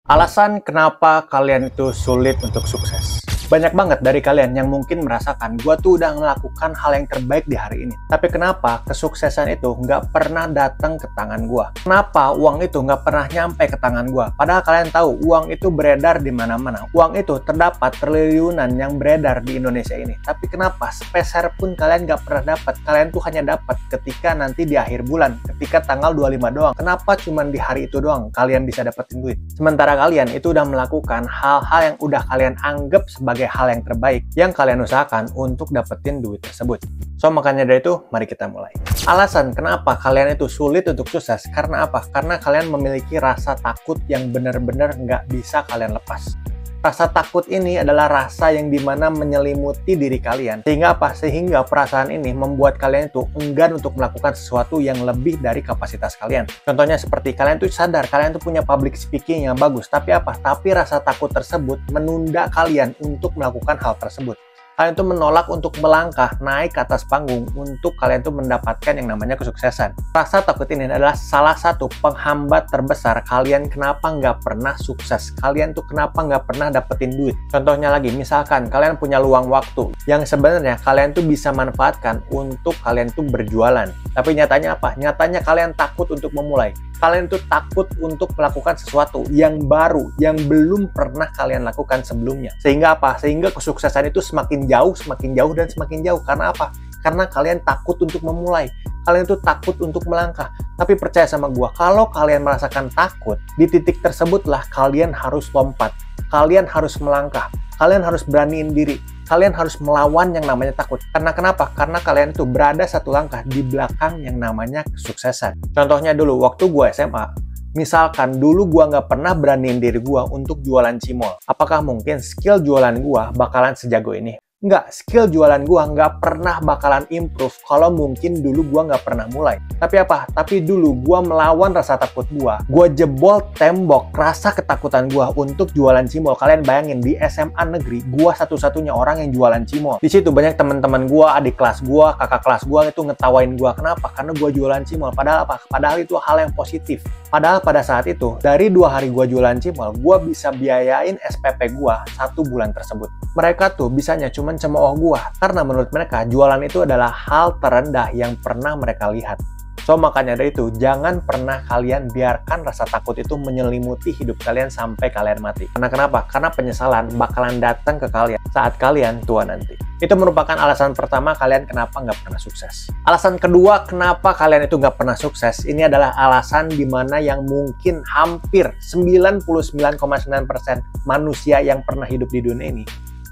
Alasan kenapa kalian itu sulit untuk sukses. Banyak banget dari kalian yang mungkin merasakan gue tuh udah melakukan hal yang terbaik di hari ini. Tapi kenapa kesuksesan itu nggak pernah datang ke tangan gue? Kenapa uang itu nggak pernah nyampe ke tangan gue? Padahal kalian tahu uang itu beredar di mana-mana. Uang itu terdapat triliunan yang beredar di Indonesia ini. Tapi kenapa sepeser pun kalian nggak pernah dapat? Kalian tuh hanya dapat ketika nanti di akhir bulan, ketika tanggal 25 doang. Kenapa cuman di hari itu doang kalian bisa dapetin duit? Sementara kalian itu udah melakukan hal-hal yang udah kalian anggap sebagai hal yang terbaik yang kalian usahakan untuk dapetin duit tersebut. So, makanya dari itu, mari kita mulai. Alasan kenapa kalian itu sulit untuk sukses, karena apa? Karena kalian memiliki rasa takut yang benar-benar nggak bisa kalian lepas. Rasa takut ini adalah rasa yang dimana menyelimuti diri kalian. Sehingga apa? Sehingga perasaan ini membuat kalian itu enggan untuk melakukan sesuatu yang lebih dari kapasitas kalian. Contohnya seperti kalian tuh sadar, kalian tuh punya public speaking yang bagus. Tapi apa? Tapi rasa takut tersebut menunda kalian untuk melakukan hal tersebut. Kalian tuh menolak untuk melangkah naik ke atas panggung untuk kalian tuh mendapatkan yang namanya kesuksesan. Rasa takut ini adalah salah satu penghambat terbesar kalian kenapa nggak pernah sukses. Kalian tuh kenapa nggak pernah dapetin duit. Contohnya lagi, misalkan kalian punya luang waktu yang sebenarnya kalian tuh bisa manfaatkan untuk kalian tuh berjualan. Tapi nyatanya apa? Nyatanya kalian takut untuk memulai. Kalian tuh takut untuk melakukan sesuatu yang baru, yang belum pernah kalian lakukan sebelumnya. Sehingga apa? Sehingga kesuksesan itu semakin jauh, dan semakin jauh. Karena apa? Karena kalian takut untuk memulai. Kalian tuh takut untuk melangkah. Tapi percaya sama gua, kalau kalian merasakan takut, di titik tersebutlah kalian harus lompat. Kalian harus melangkah. Kalian harus beraniin diri. Kalian harus melawan yang namanya takut. Karena kenapa? Karena kalian itu berada satu langkah di belakang yang namanya kesuksesan. Contohnya dulu, waktu gua SMA, misalkan dulu gua nggak pernah beraniin diri gua untuk jualan cimol. Apakah mungkin skill jualan gua bakalan sejago ini? Nggak, skill jualan gua nggak pernah bakalan improve kalau mungkin dulu gua nggak pernah mulai. Tapi apa? Tapi dulu gua melawan rasa takut gua. Gua jebol tembok rasa ketakutan gua untuk jualan cimol. Kalian bayangin, di SMA negeri, gua satu-satunya orang yang jualan cimol. Di situ banyak teman-teman gua, adik kelas gua, kakak kelas gua itu ngetawain gua. Kenapa? Karena gua jualan cimol. Padahal apa? Padahal itu hal yang positif. Padahal pada saat itu, dari 2 hari gua jualan cimol, gua bisa biayain SPP gua 1 bulan tersebut. Mereka tuh bisanya cuma cemooh gua, karena menurut mereka jualan itu adalah hal terendah yang pernah mereka lihat. So, makanya dari itu, jangan pernah kalian biarkan rasa takut itu menyelimuti hidup kalian sampai kalian mati. Karena kenapa? Karena penyesalan bakalan datang ke kalian saat kalian tua nanti. Itu merupakan alasan pertama kalian kenapa nggak pernah sukses. Alasan kedua kenapa kalian itu nggak pernah sukses, ini adalah alasan dimana yang mungkin hampir 99,9% manusia yang pernah hidup di dunia ini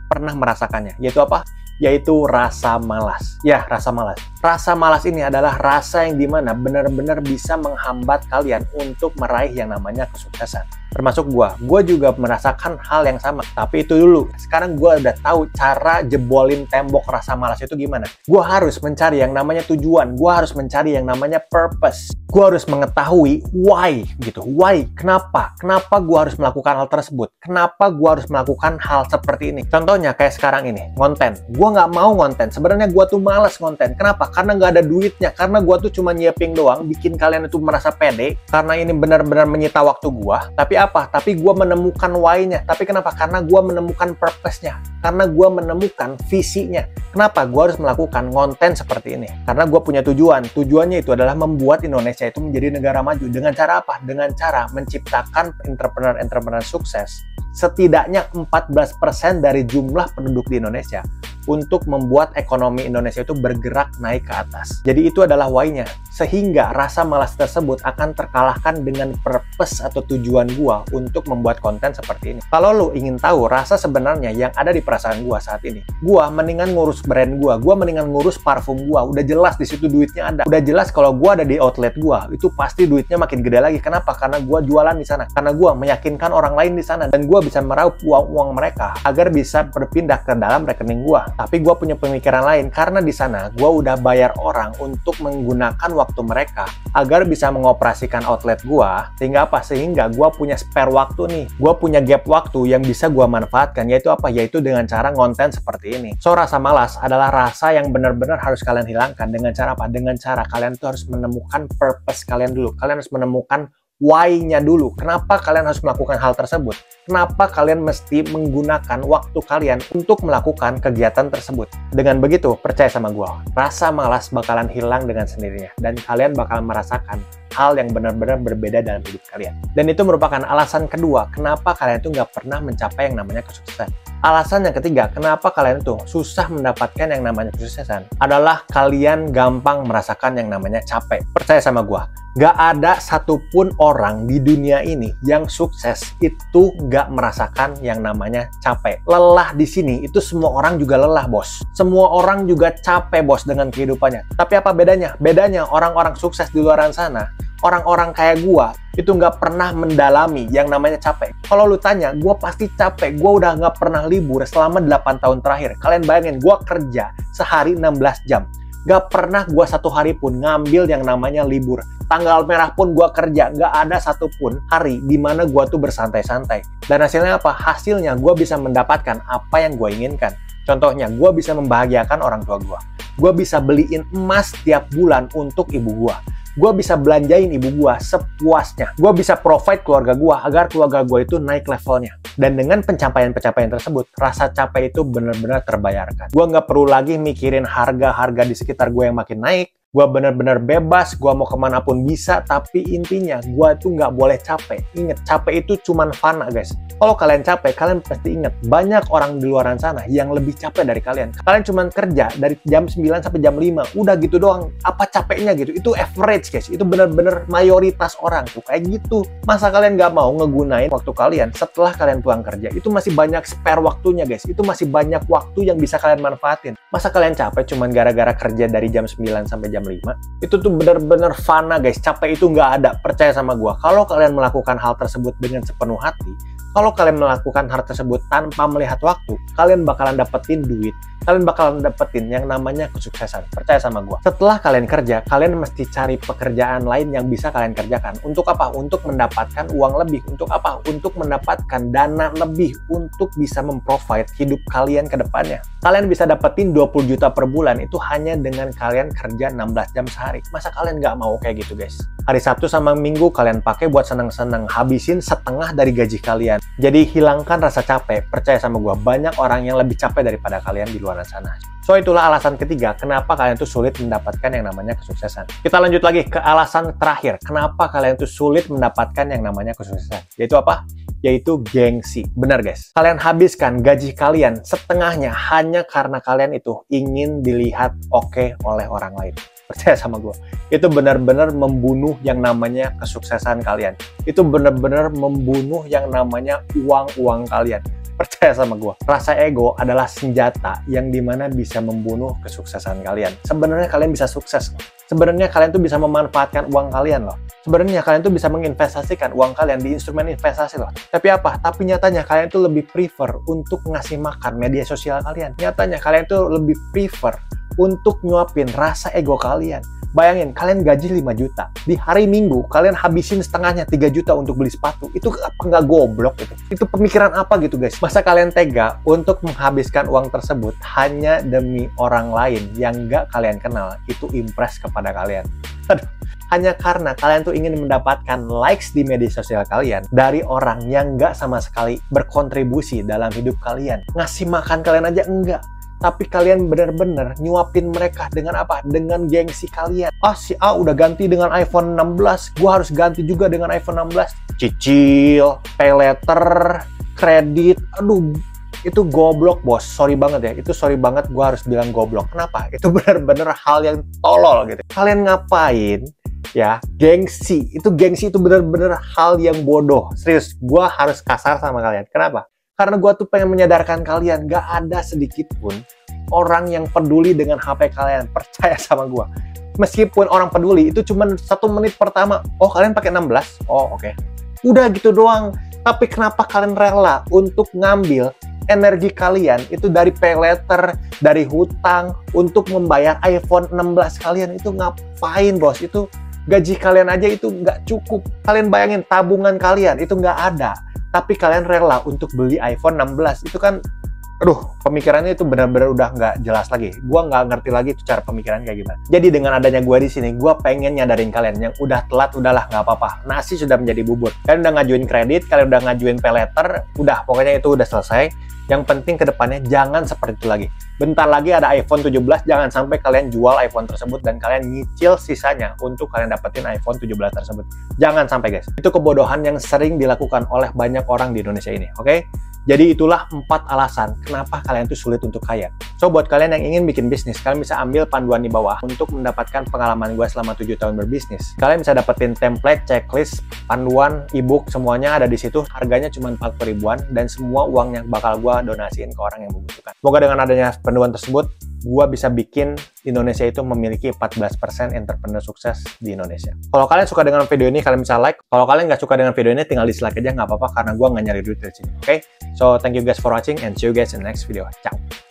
pernah merasakannya, yaitu apa? Yaitu rasa malas. Ya, rasa malas. Rasa malas ini adalah rasa yang dimana benar-benar bisa menghambat kalian untuk meraih yang namanya kesuksesan. Termasuk gua juga merasakan hal yang sama. Tapi itu dulu. Sekarang gua udah tahu cara jebolin tembok rasa malas itu gimana. Gua harus mencari yang namanya tujuan. Gua harus mencari yang namanya purpose. Gua harus mengetahui why gitu. Why? Kenapa? Kenapa gua harus melakukan hal tersebut? Kenapa gua harus melakukan hal seperti ini? Contohnya kayak sekarang ini, konten. Gua nggak mau konten. Sebenarnya gua tuh malas konten. Kenapa? Karena nggak ada duitnya. Karena gua tuh cuma nyiapin doang, bikin kalian itu merasa pede. Karena ini benar-benar menyita waktu gua. Tapi apa? Tapi gue menemukan why-nya. Tapi kenapa? Karena gue menemukan purpose-nya. Karena gue menemukan visinya. Kenapa? Gue harus melakukan konten seperti ini. Karena gue punya tujuan. Tujuannya itu adalah membuat Indonesia itu menjadi negara maju. Dengan cara apa? Dengan cara menciptakan entrepreneur-entrepreneur sukses. Setidaknya 14% dari jumlah penduduk di Indonesia untuk membuat ekonomi Indonesia itu bergerak naik ke atas. Jadi itu adalah why-nya. Sehingga rasa malas tersebut akan terkalahkan dengan purpose atau tujuan gua untuk membuat konten seperti ini. Kalau lo ingin tahu rasa sebenarnya yang ada di perasaan gua saat ini, gua mendingan ngurus brand gua mendingan ngurus parfum gua. Udah jelas di situ duitnya ada. Udah jelas kalau gua ada di outlet gua, itu pasti duitnya makin gede lagi. Kenapa? Karena gua jualan di sana. Karena gua meyakinkan orang lain di sana dan gua bisa meraup uang mereka agar bisa berpindah ke dalam rekening gua. Tapi gua punya pemikiran lain, karena di sana gua udah bayar orang untuk menggunakan waktu mereka agar bisa mengoperasikan outlet gua. Sehingga apa? Sehingga gua punya spare waktu nih. Gua punya gap waktu yang bisa gua manfaatkan, yaitu apa? Yaitu dengan cara konten seperti ini. So, rasa malas adalah rasa yang benar-benar harus kalian hilangkan. Dengan cara apa? Dengan cara kalian tuh harus menemukan purpose kalian dulu. Kalian harus menemukan why-nya dulu. Kenapa kalian harus melakukan hal tersebut? Kenapa kalian mesti menggunakan waktu kalian untuk melakukan kegiatan tersebut? Dengan begitu, percaya sama gue, rasa malas bakalan hilang dengan sendirinya. Dan kalian bakalan merasakan hal yang benar-benar berbeda dalam hidup kalian. Dan itu merupakan alasan kedua, kenapa kalian tuh nggak pernah mencapai yang namanya kesuksesan. Alasan yang ketiga, kenapa kalian tuh susah mendapatkan yang namanya kesuksesan, adalah kalian gampang merasakan yang namanya capek. Percaya sama gue, gak ada satupun orang di dunia ini yang sukses itu gak merasakan yang namanya capek. Lelah di sini itu semua orang juga lelah, bos. Semua orang juga capek, bos, dengan kehidupannya. Tapi apa bedanya? Bedanya orang-orang sukses di luar sana, orang-orang kayak gua itu nggak pernah mendalami yang namanya capek. Kalau lu tanya, gua pasti capek. Gua udah nggak pernah libur selama 8 tahun terakhir. Kalian bayangin, gua kerja sehari 16 jam. Gak pernah gua satu hari pun ngambil yang namanya libur. Tanggal merah pun gua kerja. Gak ada satupun hari di mana gua tuh bersantai-santai. Dan hasilnya apa? Hasilnya gua bisa mendapatkan apa yang gua inginkan. Contohnya, gua bisa membahagiakan orang tua gua. Gua bisa beliin emas tiap bulan untuk ibu gua. Gue bisa belanjain ibu gue sepuasnya. Gue bisa provide keluarga gue agar keluarga gue itu naik levelnya. Dan dengan pencapaian-pencapaian tersebut, rasa capek itu benar-benar terbayarkan. Gue nggak perlu lagi mikirin harga-harga di sekitar gue yang makin naik. Gue benar-benar bebas, gue mau kemana pun bisa, tapi intinya gue tuh nggak boleh capek. Ingat, capek itu cuman fana, guys. Kalau kalian capek, kalian pasti ingat, banyak orang di luar sana yang lebih capek dari kalian. Kalian cuman kerja dari jam 9 sampai jam 5, udah gitu doang. Apa capeknya gitu? Itu average, guys. Itu benar-benar mayoritas orang tuh kayak gitu. Masa kalian nggak mau ngegunain waktu kalian setelah kalian pulang kerja? Itu masih banyak spare waktunya, guys. Itu masih banyak waktu yang bisa kalian manfaatin. Masa kalian capek cuman gara-gara kerja dari jam 9 sampai jam 5? Itu tuh bener-bener fana, guys. Capek itu nggak ada. Percaya sama gua. Kalau kalian melakukan hal tersebut dengan sepenuh hati, kalau kalian melakukan hal tersebut tanpa melihat waktu, kalian bakalan dapetin duit. Kalian bakalan dapetin yang namanya kesuksesan. Percaya sama gua. Setelah kalian kerja, kalian mesti cari pekerjaan lain yang bisa kalian kerjakan. Untuk apa? Untuk mendapatkan uang lebih. Untuk apa? Untuk mendapatkan dana lebih. Untuk bisa memprovide hidup kalian ke depannya. Kalian bisa dapetin 20 juta per bulan itu hanya dengan kalian kerja 16 jam sehari. Masa kalian nggak mau kayak gitu, guys? Hari Sabtu sama Minggu kalian pakai buat seneng-seneng. Habisin setengah dari gaji kalian. Jadi hilangkan rasa capek. Percaya sama gua, banyak orang yang lebih capek daripada kalian di luar sana. So itulah alasan ketiga kenapa kalian tuh sulit mendapatkan yang namanya kesuksesan. Kita lanjut lagi ke alasan terakhir. Kenapa kalian tuh sulit mendapatkan yang namanya kesuksesan? Yaitu apa? Yaitu gengsi. Benar, guys. Kalian habiskan gaji kalian setengahnya hanya karena kalian itu ingin dilihat oke oleh orang lain. Percaya sama gue, itu benar-benar membunuh yang namanya kesuksesan kalian. Itu benar-benar membunuh yang namanya uang-uang kalian. Percaya sama gue, rasa ego adalah senjata yang dimana bisa membunuh kesuksesan kalian. Sebenarnya kalian bisa sukses loh. Sebenarnya kalian tuh bisa memanfaatkan uang kalian loh. Sebenarnya kalian tuh bisa menginvestasikan uang kalian di instrumen investasi loh. Tapi apa? Tapi nyatanya kalian tuh lebih prefer untuk ngasih makan media sosial kalian. Nyatanya kalian tuh lebih prefer untuk nyuapin rasa ego kalian. Bayangin, kalian gaji 5 juta. Di hari Minggu, kalian habisin setengahnya 3 juta untuk beli sepatu. Itu apa nggak goblok gitu? Itu pemikiran apa gitu, guys? Masa kalian tega untuk menghabiskan uang tersebut hanya demi orang lain yang nggak kalian kenal, itu impress kepada kalian? Aduh. Hanya karena kalian tuh ingin mendapatkan likes di media sosial kalian dari orang yang nggak sama sekali berkontribusi dalam hidup kalian. Ngasih makan kalian aja enggak. Tapi kalian bener-bener nyuapin mereka dengan apa? Dengan gengsi kalian. Ah, si A udah ganti dengan iPhone 16, gua harus ganti juga dengan iPhone 16. Cicil, pay letter, kredit, aduh, itu goblok, bos. Sorry banget ya, itu sorry banget gua harus bilang goblok. Kenapa? Itu bener-bener hal yang tolol gitu. Kalian ngapain? Ya, gengsi itu bener-bener hal yang bodoh. Serius, gua harus kasar sama kalian. Kenapa? Karena gue tuh pengen menyadarkan kalian, gak ada sedikit pun orang yang peduli dengan HP kalian. Percaya sama gue. Meskipun orang peduli, itu cuma 1 menit pertama. Oh, kalian pakai 16? Oh, oke. Udah gitu doang. Tapi kenapa kalian rela untuk ngambil energi kalian itu dari pay letter, dari hutang, untuk membayar iPhone 16 kalian? Itu ngapain, bos? Itu gaji kalian aja itu nggak cukup. Kalian bayangin, tabungan kalian itu nggak ada. Tapi kalian rela untuk beli iPhone 16. Itu kan pemikirannya itu benar-benar udah nggak jelas lagi. Gua nggak ngerti lagi itu cara pemikiran kayak gimana. Jadi dengan adanya gua di sini, gua pengen nyadarin kalian yang udah telat, udahlah nggak apa-apa. Nasi sudah menjadi bubur. Kalian udah ngajuin kredit, kalian udah ngajuin pay letter, udah pokoknya itu udah selesai. Yang penting kedepannya jangan seperti itu lagi. Bentar lagi ada iPhone 17, jangan sampai kalian jual iPhone tersebut dan kalian nyicil sisanya untuk kalian dapetin iPhone 17 tersebut. Jangan sampai guys. Itu kebodohan yang sering dilakukan oleh banyak orang di Indonesia ini, oke? Jadi itulah 4 alasan kenapa kalian tuh sulit untuk kaya. So buat kalian yang ingin bikin bisnis, kalian bisa ambil panduan di bawah untuk mendapatkan pengalaman gue selama 7 tahun berbisnis. Kalian bisa dapetin template, checklist, panduan, ebook, semuanya ada di situ. Harganya cuma 40 ribuan dan semua uang yang bakal gue donasiin ke orang yang membutuhkan. Semoga dengan adanya panduan tersebut, gue bisa bikin Indonesia itu memiliki 14% entrepreneur sukses di Indonesia. Kalau kalian suka dengan video ini, kalian bisa like. Kalau kalian nggak suka dengan video ini, tinggal dislike aja, nggak apa-apa, karena gue nggak nyari duit dari sini. Oke? So, thank you guys for watching and see you guys in the next video. Ciao!